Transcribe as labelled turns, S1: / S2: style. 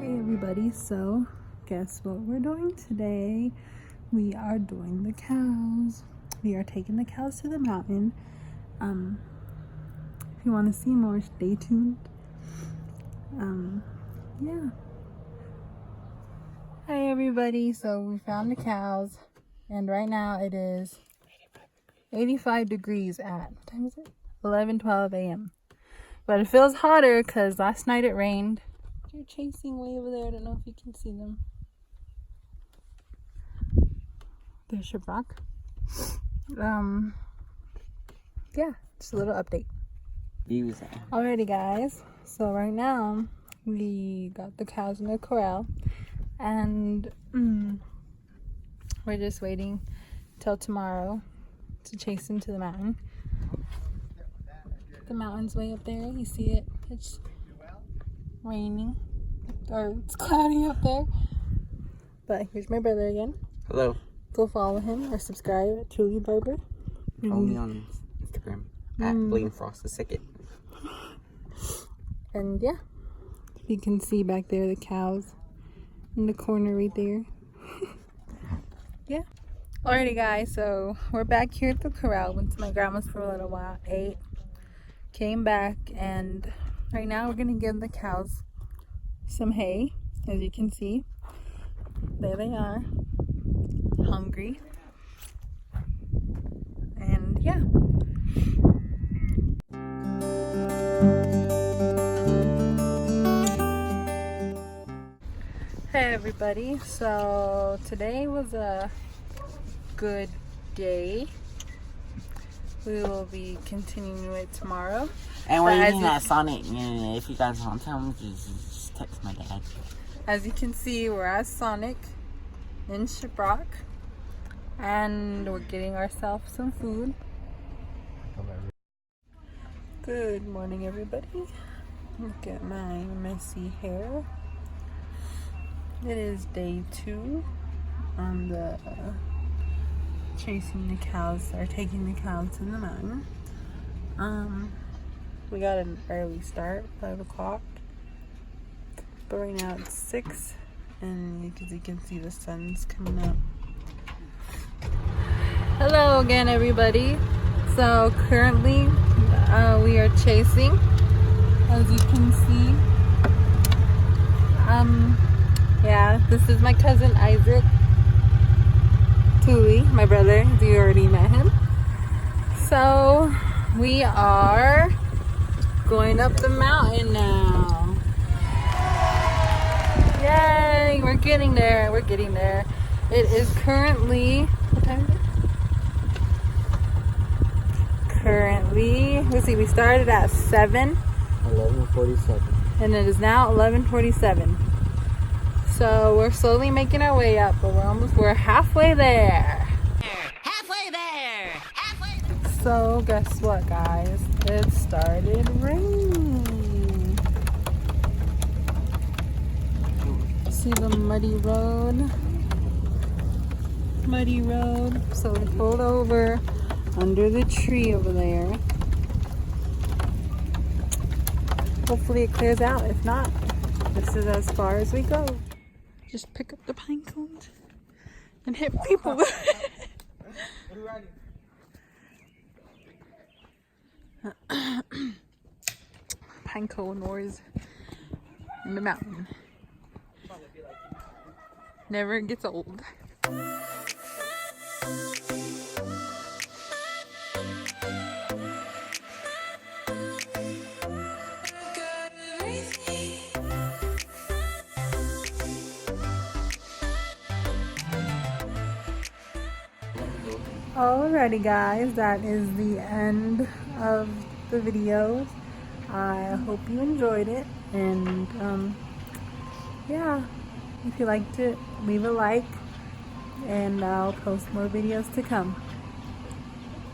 S1: Hey everybody, so guess what we're doing today? We are doing the cows. We are taking the cows to the mountain. If you want to see more, stay tuned. Yeah. Hi everybody, so we found the cows and right now it is 85 degrees at, what time is it? 11:12 a.m. But it feels hotter because last night it rained. They're chasing way over there. I don't know if you can see them. There's Shabrak. Yeah, just a little update. Alrighty guys, so right now we got the cows in the corral and we're just waiting till tomorrow to chase them to the mountain. The mountain's way up there, you see it? It's raining or it's cloudy up there. But here's my brother again.
S2: Hello.
S1: Go follow him or subscribe at Truly Barber.
S2: Follow me on Instagram at BlaneFrost2.
S1: And yeah, you can see back there the cows in the corner right there. Yeah. Alrighty guys, so we're back here at the corral. Went to my grandma's for a little while, ate, came back, and right now we're gonna give the cows some hay. As you can see, there they are, hungry. And yeah. Hey everybody, so today was a good day. We will be continuing it tomorrow.
S2: And we're eating at Sonic. Yeah, if you guys want to, just text my dad.
S1: As you can see, we're at Sonic in Shabrak. And we're getting ourselves some food. Good morning everybody. Look at my messy hair. It is day 2 on the chasing the cows or taking the cows to the mountain. We got an early start, 5 o'clock. But right now it's 6 and as you can see the sun's coming up. Hello again everybody. So currently we are chasing, as you can see. Yeah, this is my cousin Isaac Tuli, my brother, you already met him. So we are going up the mountain now. Yay, we're getting there, we're getting there. It is currently, what time is it? Currently, let's see, we started at
S2: 11:47.
S1: and it is now 11:47. So we're slowly making our way up, but we're halfway there.
S2: Halfway there.
S1: So guess what guys? It started raining. See the muddy road? Muddy road. So we pulled over under the tree over there. Hopefully it clears out. If not, this is as far as we go. Just pick up the pine cones and hit people with it. Pine cone wars in the mountain. Never gets old. Alrighty guys, that is the end of the video. I hope you enjoyed it, and yeah, if you liked it, leave a like and I'll post more videos to come.